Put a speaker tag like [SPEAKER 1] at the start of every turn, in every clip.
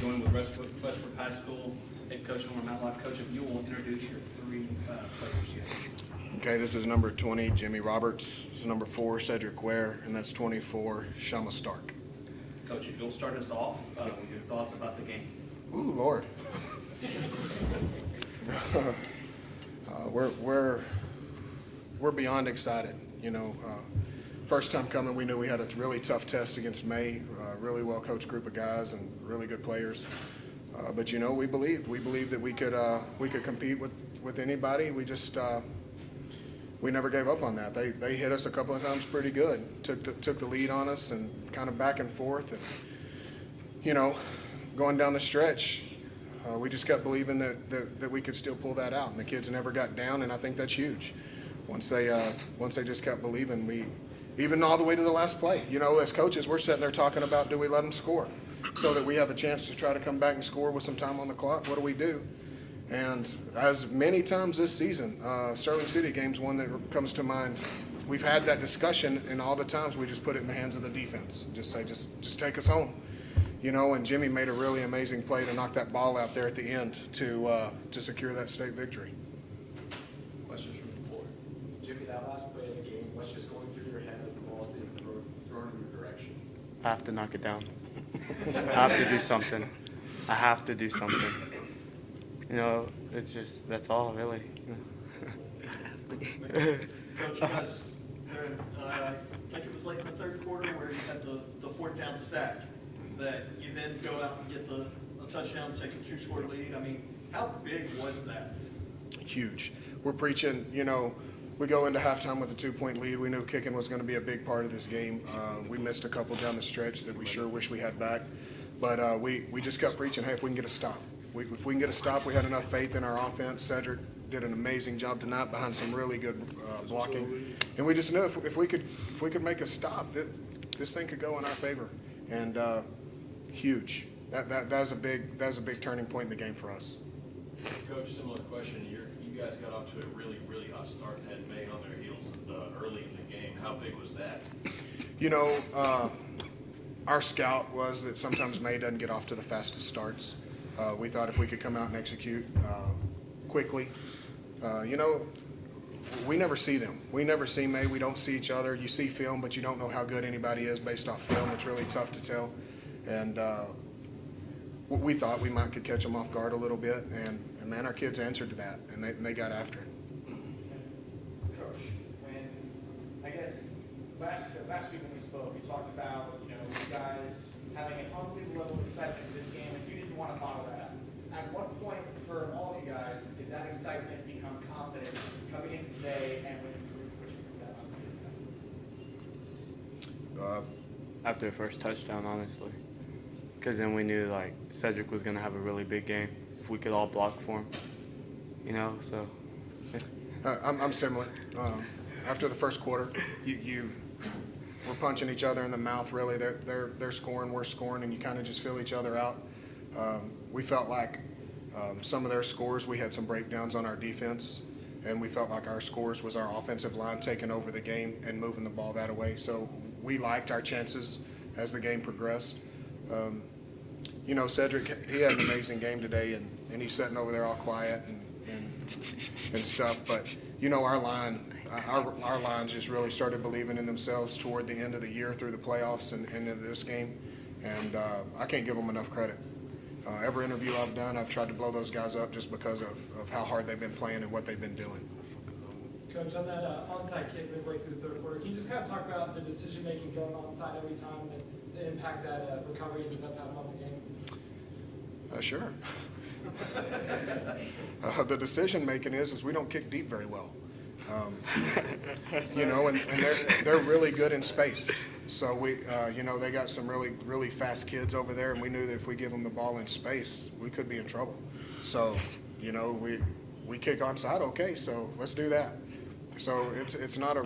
[SPEAKER 1] joined with Westbrook High School head coach Norman Matlock. Coach, if you will introduce your three players here.
[SPEAKER 2] Okay, this is number 20, Jimmy Roberts. This is number 4, Cedric Ware, and that's 24, Shama Stark.
[SPEAKER 1] Coach, if you'll start us off with your thoughts about the game.
[SPEAKER 2] Ooh, Lord. We're beyond excited. You know, first time coming, we knew we had a really tough test against May. Really well coached group of guys and really good players. But you know, we believed that we could compete with anybody. We just we never gave up on that. They hit us a couple of times pretty good. Took the lead on us and kind of back and forth. And you know, going down the stretch, we just kept believing that we could still pull that out. And the kids never got down, and I think that's huge. Once they just kept believing, even all the way to the last play. You know, as coaches, we're sitting there talking about, do we let them score so that we have a chance to try to come back and score with some time on the clock? What do we do? And as many times this season, Sterling City game's one that comes to mind. We've had that discussion, and all the times we just put it in the hands of the defense. Just say, just take us home. You know, and Jimmy made a really amazing play to knock that ball out there at the end to secure that state victory.
[SPEAKER 1] Questions from the floor?
[SPEAKER 3] Jimmy, that last play of the game, what's just going through your head as the ball's being thrown in your direction?
[SPEAKER 4] I have to knock it down. I have to do something. I have to do something. You know, it's just, that's all, really.
[SPEAKER 5] Coach, you guys, I think it was late in the third quarter where you had the fourth down sack that you then go out and get a touchdown, take a 2-score lead. I mean, how big was that?
[SPEAKER 2] Huge. We're preaching, you know, we go into halftime with a 2-point lead. We knew kicking was going to be a big part of this game. We missed a couple down the stretch that we sure wish we had back. But we just kept preaching, hey, if we can get a stop. If we can get a stop, we had enough faith in our offense. Cedric did an amazing job tonight behind some really good blocking. And we just knew if we could make a stop, that this thing could go in our favor. And huge. That's a big turning point in the game for us.
[SPEAKER 6] Coach, similar question. You guys got off to a really hot start and had May on their heels early in the game. How big was that?
[SPEAKER 2] You know, our scout was that sometimes May doesn't get off to the fastest starts. We thought if we could come out and execute quickly, you know, we never see them. We never see May. We don't see each other. You see film, but you don't know how good anybody is based off film. It's really tough to tell. And we thought we could catch them off guard a little bit, and man, our kids answered to that, and they got after it.
[SPEAKER 3] Coach, when I guess last week when we spoke, we talked about you guys having an unbelievable level of excitement to this game, and you didn't want to bottle that up. At what point for all of you guys did that excitement become confident coming into today and with the group pushing through that?
[SPEAKER 4] After the first touchdown, honestly. Because then we knew, like, Cedric was going to have a really big game if we could all block for him. You know, so.
[SPEAKER 2] I'm similar. After the first quarter, we're punching each other in the mouth, really. They're scoring, we're scoring, and you kind of just feel each other out. We felt like some of their scores, we had some breakdowns on our defense, and we felt like our scores was our offensive line taking over the game and moving the ball that way. So we liked our chances as the game progressed. You know, Cedric, he had an amazing game today, and he's sitting over there all quiet and stuff. But, you know, our lines just really started believing in themselves toward the end of the year through the playoffs and into this game. And I can't give them enough credit. Every interview I've done, I've tried to blow those guys up just because of how hard they've been playing and what they've been doing.
[SPEAKER 7] Coach, on that onside kick midway through the third quarter, can you just kind of talk about the decision-making going onside every time and the impact that recovery ended up having on the game?
[SPEAKER 2] Sure. The decision-making is we don't kick deep very well. You know, and they're really good in space. So we, you know, they got some really fast kids over there, and we knew that if we give them the ball in space, we could be in trouble. So, you know, we kick onside, okay, so let's do that. So it's not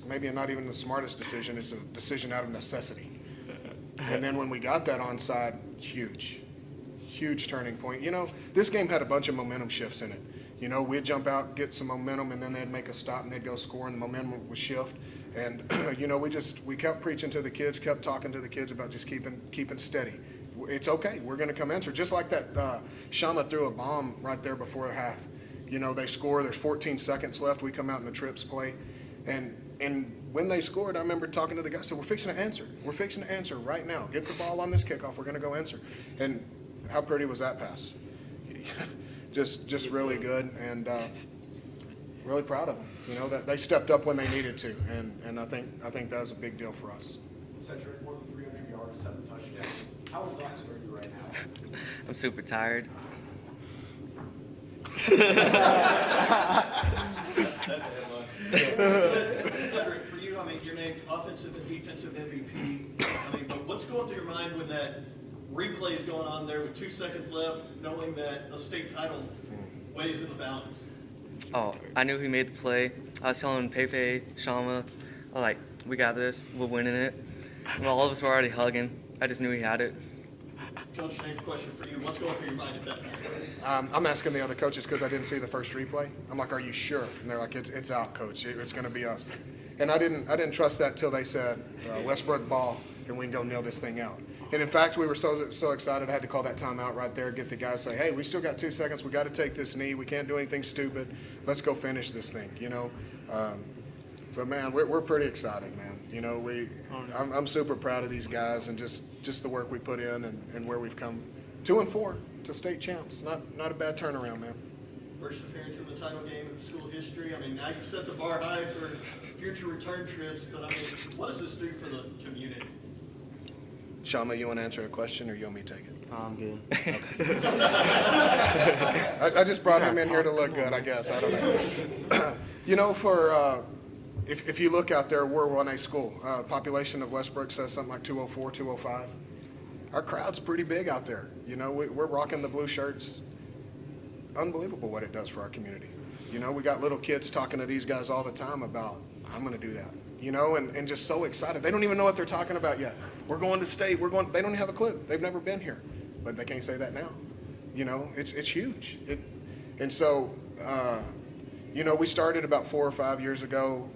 [SPEAKER 2] maybe not even the smartest decision. It's a decision out of necessity. And then when we got that onside, huge turning point. You know, this game had a bunch of momentum shifts in it. You know, we'd jump out, get some momentum, and then they'd make a stop, and they'd go score, and the momentum would shift. And, you know, we kept preaching to the kids, kept talking to the kids about just keeping steady, it's okay. We're going to come answer. Just like that, Shama threw a bomb right there before half. You know, they score. There's 14 seconds left. We come out in the trips play. And when they scored, I remember talking to the guy. I said, we're fixing to answer. We're fixing to answer right now. Get the ball on this kickoff. We're going to go answer. And how pretty was that pass? just really good. And really proud of them. You know, that they stepped up when they needed to. And I think that was a big deal for us.
[SPEAKER 3] Cedric, more than 300 yards, 7 touchdowns. How exhausted are you right now?
[SPEAKER 8] I'm super tired.
[SPEAKER 6] That's a headline.
[SPEAKER 5] Cedric, for you, I mean, you're named offensive and defensive MVP. I mean, but what's going through your mind when that replay is going on there with 2 seconds left, knowing that a state title weighs in the balance?
[SPEAKER 8] Oh, I knew he made the play. I was telling Pepe, Shama, like, we got this. We're winning it. And all of us were already hugging. I just knew he had it.
[SPEAKER 5] Coach, same question for you. What's going through your mind at that point?
[SPEAKER 2] I'm asking the other coaches because I didn't see the first replay. I'm like, are you sure? And they're like, it's out, coach. It's going to be us. And I didn't trust that till they said, Westbrook ball, and we can go nail this thing out. And in fact, we were so excited, I had to call that timeout right there, get the guys say, hey, we still got 2 seconds. We got to take this knee. We can't do anything stupid. Let's go finish this thing, you know. But man, we're pretty excited, man. You know, I'm super proud of these guys and just the work we put in and where we've come. 2-4 to state champs. Not a bad turnaround, man.
[SPEAKER 5] First appearance in the title game in school history. I mean, now you've set the bar high for future return trips, but I mean, what does this do for the community?
[SPEAKER 2] Shama, you want to answer a question or you want me to take it?
[SPEAKER 8] I'm good.
[SPEAKER 2] I just brought him in here to look good, I guess. I don't know. You know, if you look out there, we're 1A school. Population of Westbrook says something like 204, 205. Our crowd's pretty big out there. You know, we're rocking the blue shirts. Unbelievable what it does for our community. You know, we got little kids talking to these guys all the time about, I'm going to do that. You know, and just so excited. They don't even know what they're talking about yet. We're going to state. They don't even have a clue. They've never been here. But they can't say that now. You know, it's huge. And so, you know, we started about 4 or 5 years ago.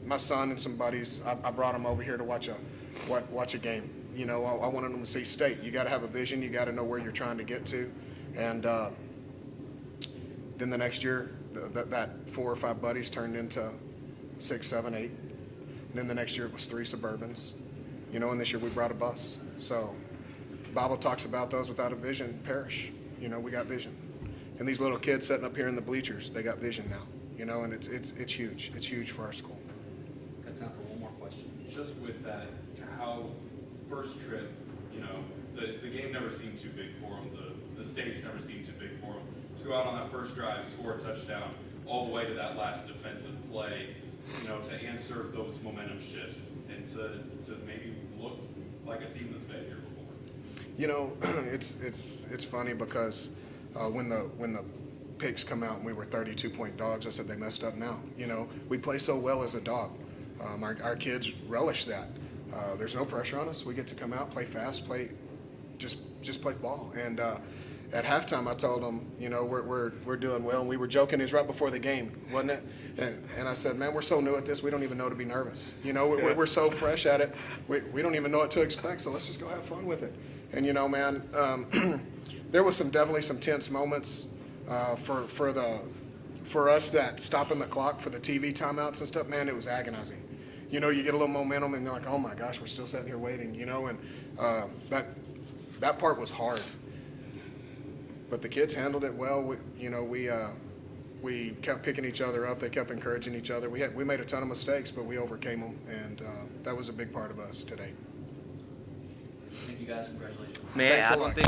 [SPEAKER 2] My son and some buddies, I brought them over here to watch a game. You know, I wanted them to see state. You got to have a vision. You got to know where you're trying to get to. And then the next year, that 4 or 5 buddies turned into 6, 7, 8. And then the next year it was 3 Suburbans. You know, and this year we brought a bus. So the Bible talks about those without a vision perish. You know, we got vision. And these little kids sitting up here in the bleachers, they got vision now. You know, and it's huge. It's huge for our school.
[SPEAKER 1] Got time for one more question.
[SPEAKER 9] Just with that, how first trip, you know, the game never seemed too big for them. The stage never seemed too big for them. To go out on that first drive, score a touchdown, all the way to that last defensive play, you know, to answer those momentum shifts and to maybe look like a team that's been here before.
[SPEAKER 2] You know, it's funny because when the picks come out and we were 32-point dogs, I said they messed up now. You know, we play so well as a dog. Our kids relish that. There's no pressure on us. We get to come out, play fast, just play ball. And at halftime, I told them, you know, we're doing well, and we were joking. It was right before the game, wasn't it? And I said, man, we're so new at this, we don't even know to be nervous. You know, we're so fresh at it, we don't even know what to expect. So let's just go have fun with it. And you know, man, there was definitely some tense moments for us that stopping the clock for the TV timeouts and stuff. Man, it was agonizing. You know, you get a little momentum, and you're like, oh my gosh, we're still sitting here waiting. You know, and that part was hard. But the kids handled it well. We kept picking each other up. They kept encouraging each other. We made a ton of mistakes, but we overcame them, and that was a big part of us today.
[SPEAKER 1] Thank you guys. Congratulations.
[SPEAKER 8] Man,
[SPEAKER 2] Thanks a
[SPEAKER 8] I don't
[SPEAKER 2] lot.
[SPEAKER 8] think